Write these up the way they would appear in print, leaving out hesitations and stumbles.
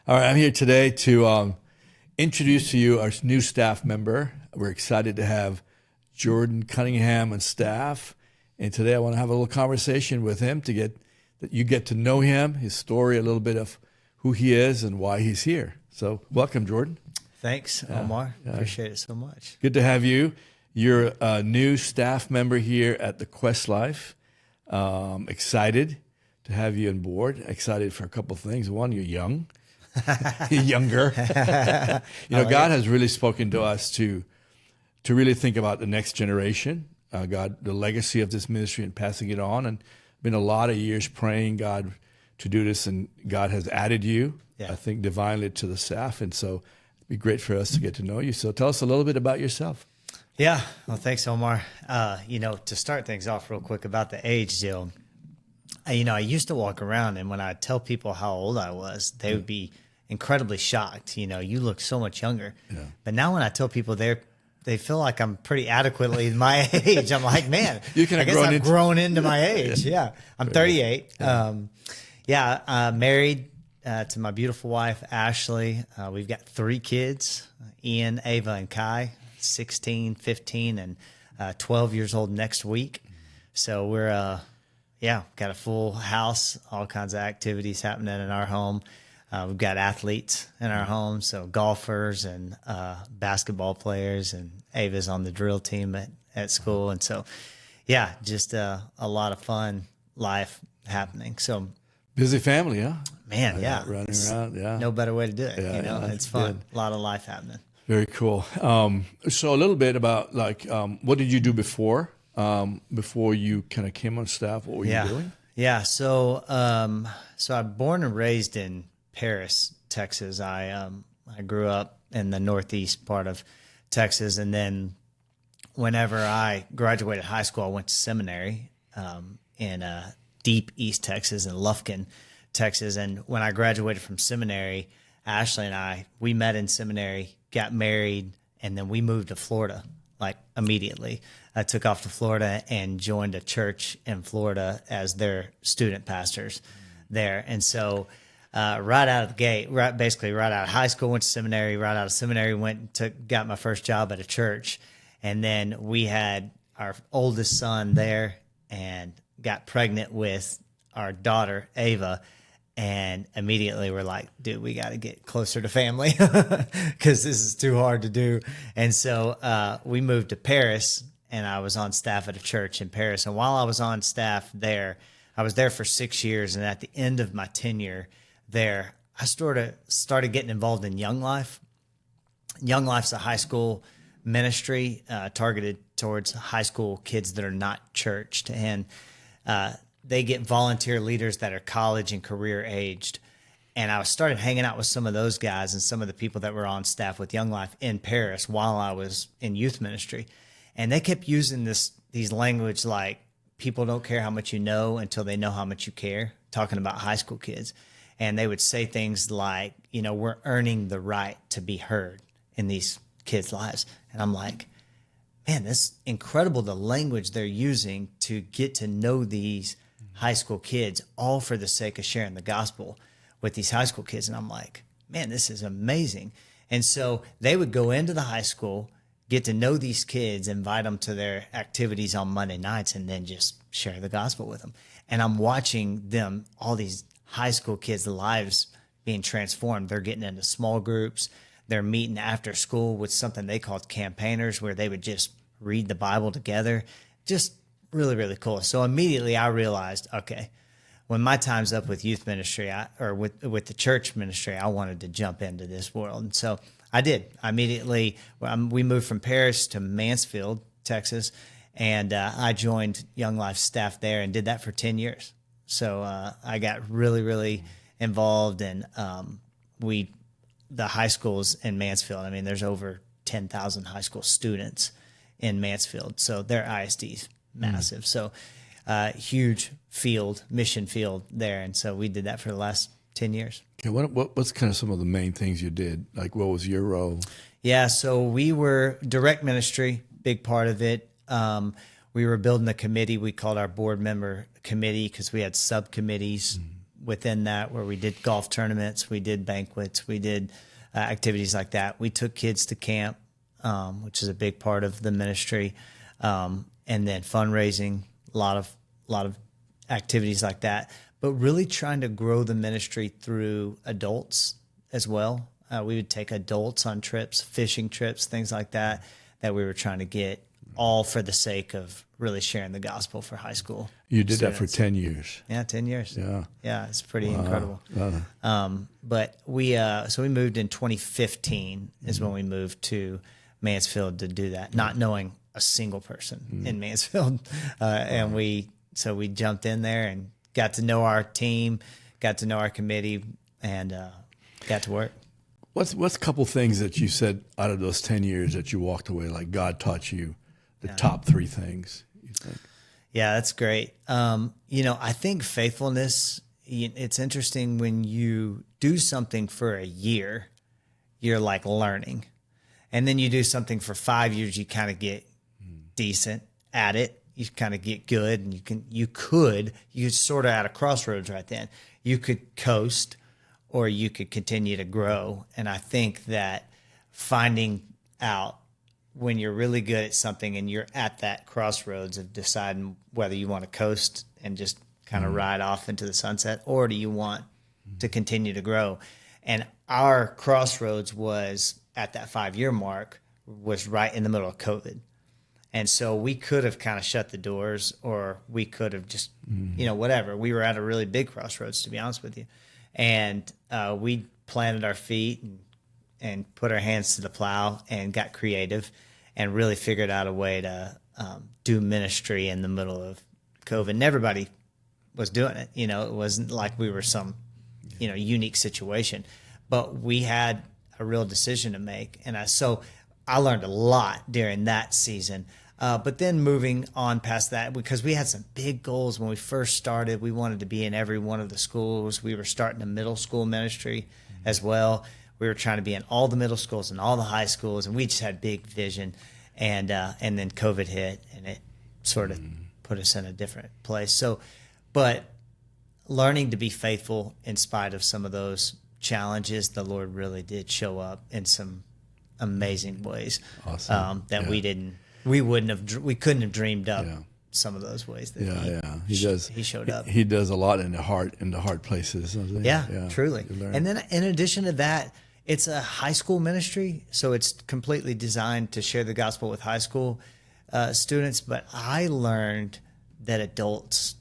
All right, I'm here today to introduce to you our new staff member. We're excited to have Jordan Cunningham on staff, and today I want to have a little conversation with him to get that you get to know him, his story, a little bit of who he is and why he's here. So, welcome, Jordan. Thanks, Omar. Appreciate it so much. Good to have you. You're a new staff member here at the Quest Life. Excited to have you on board. Excited for a couple of things. One, you're young. You're younger. God has really spoken to us to really think about the next generation, God, the legacy of this ministry and passing it on. And been a lot of years praying God to do this, and God has added you, I think, divinely to the staff. And so it'd be great for us to get to know you. So tell us a little bit about yourself. Yeah. Well, thanks, Omar. To start things off real quick about the age deal, I used to walk around, and when I tell people how old I was, they would be incredibly shocked. You look so much younger. Yeah. But now when I tell people they feel like I'm pretty adequately my age. I'm like, man, I guess I've grown into my age. Yeah. I'm 38. Married to my beautiful wife, Ashley. We've got 3 kids, Ian, Ava, and Kai, 16, 15, and 12 years old next week. So we're, got a full house, all kinds of activities happening in our home. We've got athletes in our home, so golfers and basketball players, and Ava's on the drill team at school. And so, just a lot of fun life happening. So busy family, huh? Man, running around, no better way to do it. Yeah, it's fun. Good. A lot of life happening. Very cool. So a little bit about what did you do before you kind of came on staff? What were you doing? Yeah. So I'm born and raised in Paris, Texas. I grew up in the northeast part of Texas, and then whenever I graduated high school, I went to seminary in deep East Texas in Lufkin, Texas. And when I graduated from seminary, Ashley and we met in seminary, got married, and then we moved to Florida like immediately. I took off to Florida and joined a church in Florida as their student pastors there. And so right out of the gate, basically right out of high school, went to seminary, right out of seminary, got my first job at a church. And then we had our oldest son there and got pregnant with our daughter, Ava. And immediately we're like, dude, we got to get closer to family because this is too hard to do. And so we moved to Paris, and I was on staff at a church in Paris. And while I was on staff there, I was there for 6 years. And at the end of my tenure there, I started getting involved in Young Life. Young Life's a high school ministry targeted towards high school kids that are not churched. And they get volunteer leaders that are college and career aged. And I started hanging out with some of those guys and some of the people that were on staff with Young Life in Paris while I was in youth ministry. And they kept using these language like, people don't care how much you know until they know how much you care, talking about high school kids. And they would say things like, we're earning the right to be heard in these kids' lives. And I'm like, man, that's incredible, the language they're using to get to know these high school kids, all for the sake of sharing the gospel with these high school kids. And I'm like, man, this is amazing. And so they would go into the high school, get to know these kids, invite them to their activities on Monday nights, and then just share the gospel with them. And I'm watching them, all these high school kids' lives being transformed. They're getting into small groups. They're meeting after school with something they called campaigners, where they would just read the Bible together. Just really, really cool. So immediately I realized, okay, when my time's up with youth ministry with the church ministry, I wanted to jump into this world. And so I did. I immediately, we moved from Paris to Mansfield, Texas, and I joined Young Life staff there and did that for 10 years. So I got really, really involved in the high schools in Mansfield. I mean, there's over 10,000 high school students in Mansfield. So their ISD's massive. So huge mission field there. And so we did that for the last 10 years. Okay, what's kind of some of the main things you did? Like, what was your role? Yeah, so we were direct ministry, big part of it. We were building a committee. We called our board member committee because we had subcommittees within that, where we did golf tournaments, we did banquets, we did activities like that. We took kids to camp, which is a big part of the ministry, and then fundraising, a lot of activities like that. But really trying to grow the ministry through adults as well. We would take adults on trips, fishing trips, things like that we were trying to get, all for the sake of really sharing the gospel for high school. You did that students. for 10 years. Yeah, 10 years. Yeah. Yeah, it's pretty incredible. Wow. But we moved in 2015 is when we moved to Mansfield to do that, not knowing a single person in Mansfield. And we jumped in there and got to know our team, got to know our committee, and got to work. What's a couple things that you said out of those 10 years that you walked away, like God taught you the top 3 things you think? Yeah, that's great. I think faithfulness, it's interesting when you do something for a year, you're like learning. And then you do something for 5 years, you kind of get decent at it. You kind of get good, and you're sort of at a crossroads right then. You could coast, or you could continue to grow. And I think that finding out when you're really good at something and you're at that crossroads of deciding whether you want to coast and just kind of ride off into the sunset, or do you want to continue to grow? And our crossroads was at that 5-year mark, was right in the middle of COVID. And so we could have kind of shut the doors, or we could have just, whatever. We were at a really big crossroads, to be honest with you. And we planted our feet and put our hands to the plow and got creative and really figured out a way to do ministry in the middle of COVID. And everybody was doing it. It wasn't like we were some, unique situation. But we had a real decision to make. And so I learned a lot during that season. But then moving on past that, because we had some big goals when we first started. We wanted to be in every one of the schools. We were starting a middle school ministry as well. We were trying to be in all the middle schools and all the high schools, and we just had big vision. And then COVID hit, and it sort of put us in a different place. So, but learning to be faithful in spite of some of those challenges, the Lord really did show up in some amazing ways. Awesome. We couldn't have dreamed up some of those ways that he showed up. He does a lot in the hard places. Yeah, truly. And then in addition to that, it's a high school ministry, so it's completely designed to share the gospel with high school students. But I learned that adults,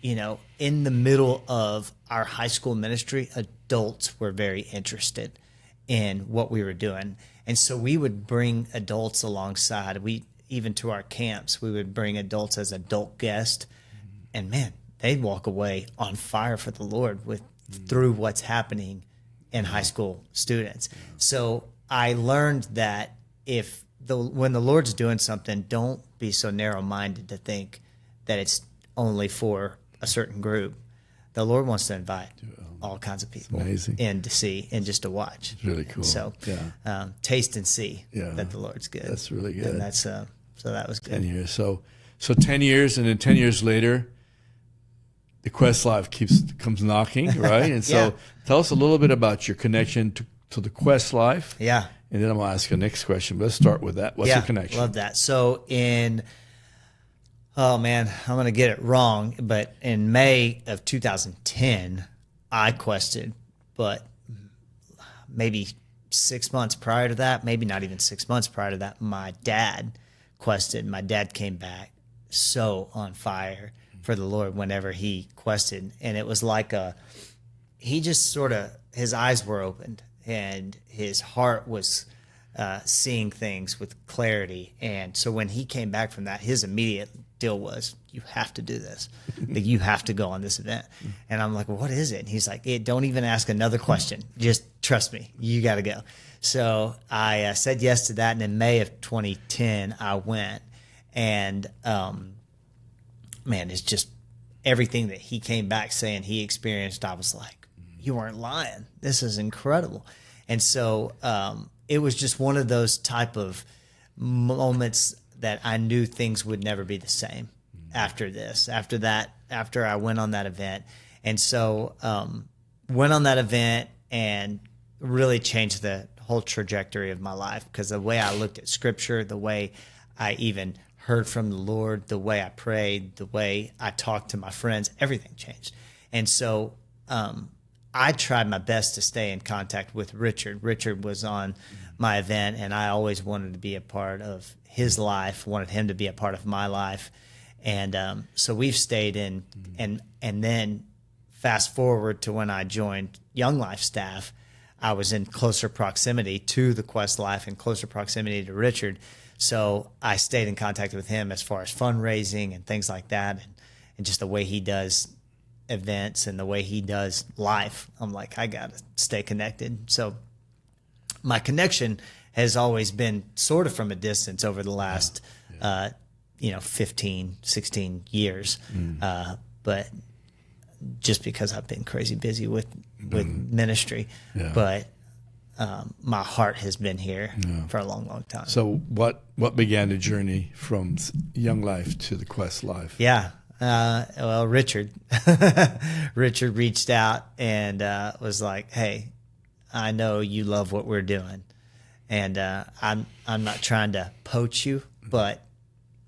in the middle of our high school ministry, adults were very interested in what we were doing. And so we would bring adults alongside. Even to our camps, we would bring adults as adult guests. And man, they'd walk away on fire for the Lord through what's happening in high school students. So I learned that when the Lord's doing something, don't be so narrow-minded to think that it's only for a certain group. The Lord wants to invite all kinds of people in to see and just to watch. It's really cool. So taste and see that the Lord's good. That's really good. And that's so that was good. 10 years. So 10 years, and then 10 years later, the Quest Life comes knocking, right? And so tell us a little bit about your connection to the Quest Life. Yeah. And then I'm going to ask you the next question. But let's start with that. What's your connection? Love that. So oh man, I'm going to get it wrong, but in May of 2010, I quested, but maybe 6 months prior to that, maybe not even 6 months prior to that, my dad quested. My dad came back so on fire for the Lord whenever he quested. And it was like he just sort of, his eyes were opened and his heart was seeing things with clarity. And so when he came back from that, his immediate deal was, you have to do this. Like, you have to go on this event. And I'm like, well, what is it? And he's like, don't even ask another question. Just trust me. You got to go. So I said yes to that. And in May of 2010, I went. And, man, it's just everything that he came back saying he experienced. I was like, you weren't lying. This is incredible. And so it was just one of those type of moments that I knew things would never be the same after this, after I went on that event. And so went on that event and really changed the whole trajectory of my life, because the way I looked at Scripture, the way I even heard from the Lord, the way I prayed, the way I talked to my friends, everything changed. And so I tried my best to stay in contact with Richard. Richard was on my event, and I always wanted to be a part of his life, wanted him to be a part of my life. And so we've stayed in, and then fast forward to when I joined Young Life staff, I was in closer proximity to the Quest Life and closer proximity to Richard. So I stayed in contact with him as far as fundraising and things like that, and just the way he does events and the way he does life. I'm like, I got to stay connected. So my connection has always been sort of from a distance over the last, 15, 16 years. But just because I've been crazy busy with ministry, but my heart has been here for a long, long time. So what began the journey from Young Life to the Quest Life? Yeah. Well, Richard reached out and was like, "Hey, I know you love what we're doing, and I'm not trying to poach you, but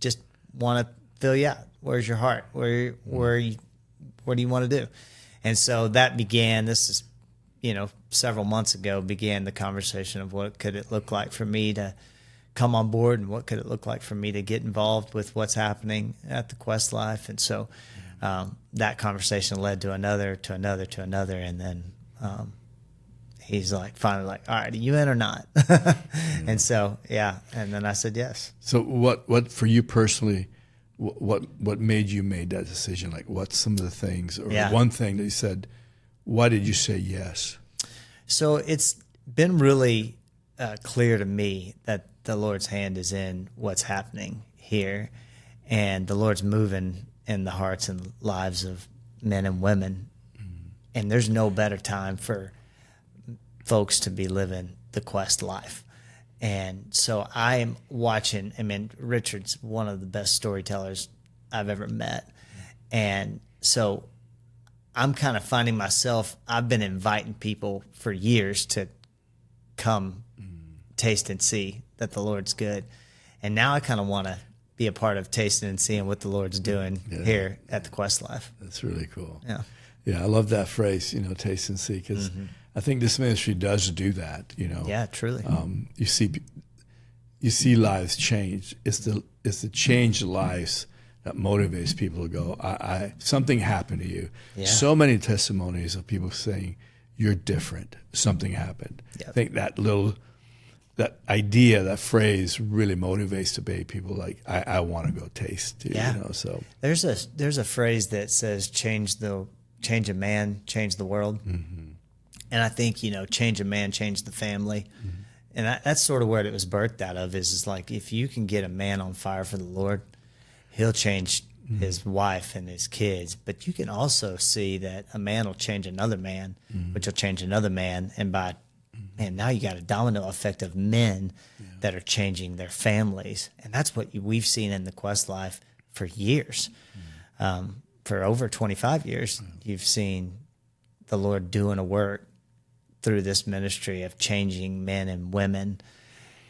just want to fill you out. Where's your heart? What do you want to do?" And so that began. This is, several months ago, began the conversation of what could it look like for me to come on board, and what could it look like for me to get involved with what's happening at the Quest Life. And so that conversation led to another, and then he's finally like, "All right, are you in or not?" And so, and then I said yes. So what for you personally, what made you make that decision? Like, what's some of the things, or one thing that you said, why did you say yes? So it's been really clear to me that the Lord's hand is in what's happening here, and the Lord's moving in the hearts and lives of men and women. And there's no better time for folks to be living the Quest life. And so I am watching. I mean, Richard's one of the best storytellers I've ever met. And so I'm kind of finding myself, I've been inviting people for years to come taste and see that the Lord's good. And now I kind of want to be a part of tasting and seeing what the Lord's doing here at the Quest Life. That's really cool. Yeah. Yeah, I love that phrase, taste and see, because I think this ministry does do that, Yeah, truly. You see lives change. It's the changed lives that motivates people to go, something happened to you. Yeah. So many testimonies of people saying, "You're different. Something happened." Yep. I think that idea, that phrase really motivates to be people like, I want to go taste too. Yeah. So there's a phrase that says, change a man, change the world. And I think, change a man, change the family. And that's sort of where it was birthed out of, is like, if you can get a man on fire for the Lord, he'll change his wife and his kids. But you can also see that a man will change another man, which will change another man. And now you got a domino effect of men that are changing their families. And that's what we've seen in the Quest Life for years. For over 25 years, you've seen the Lord doing a work through this ministry of changing men and women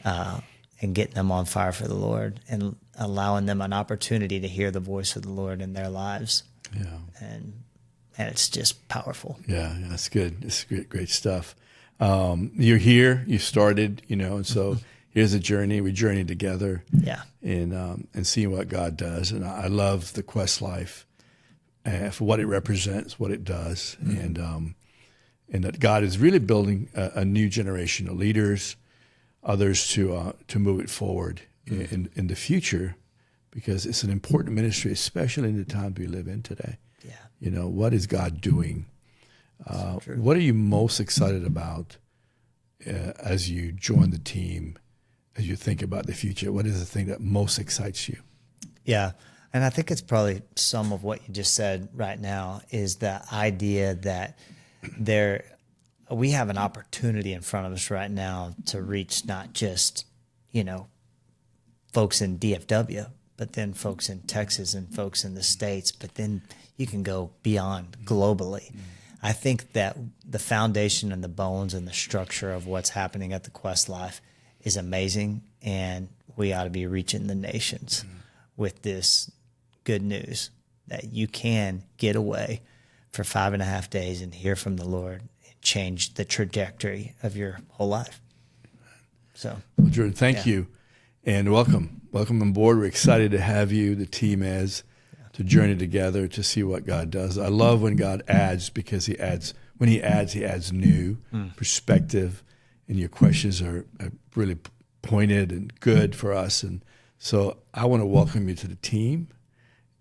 and getting them on fire for the Lord and allowing them an opportunity to hear the voice of the Lord in their lives. Yeah. And it's just powerful. Yeah, that's good. It's great stuff. You're here, you started, and so here's a journey. We journey together. Yeah. And seeing what God does. And I love the Quest Life for what it represents, what it does, and that God is really building a new generation of leaders, others to move it forward in the future, because it's an important ministry, especially in the times we live in today. Yeah. What is God doing? What are you most excited about as you join the team, as you think about the future? What is the thing that most excites you? Yeah. And I think it's probably some of what you just said right now, is the idea that we have an opportunity in front of us right now to reach not just, folks in DFW, but then folks in Texas and folks in the States, but then you can go beyond globally. I think that the foundation and the bones and the structure of what's happening at the Quest Life is amazing, and we ought to be reaching the nations with this good news that you can get away for 5.5 days and hear from the Lord and change the trajectory of your whole life. So, well, Jordan, thank you, and welcome on board. We're excited to have you, the team, as to journey together to see what God does. I love when God adds, because he adds new perspective, and your questions are really pointed and good for us. And so I want to welcome you to the team,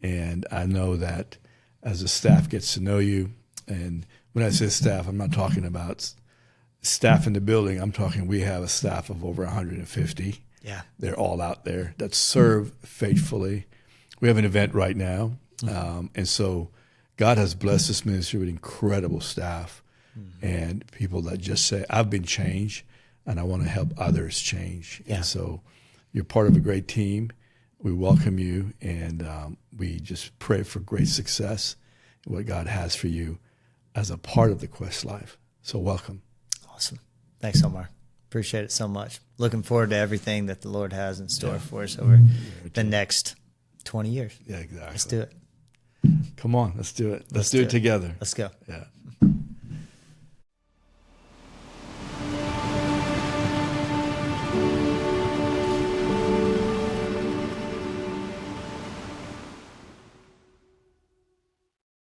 and I know that as the staff gets to know you, and when I say staff, I'm not talking about staff in the building. I'm talking we have a staff of over 150. yeah. They're all out there that serve faithfully. We have an event right now, and so God has blessed this ministry with incredible staff and people that just say, I've been changed, and I want to help others change. Yeah. And so you're part of a great team. We welcome you, and we just pray for great success in what God has for you as a part of the Quest Life. So welcome. Awesome. Thanks, Omar. Appreciate it so much. Looking forward to everything that the Lord has in store for us over the next 20 years. Yeah, exactly. Let's do it. Come on, let's do it. Let's do it together. Let's go. Yeah.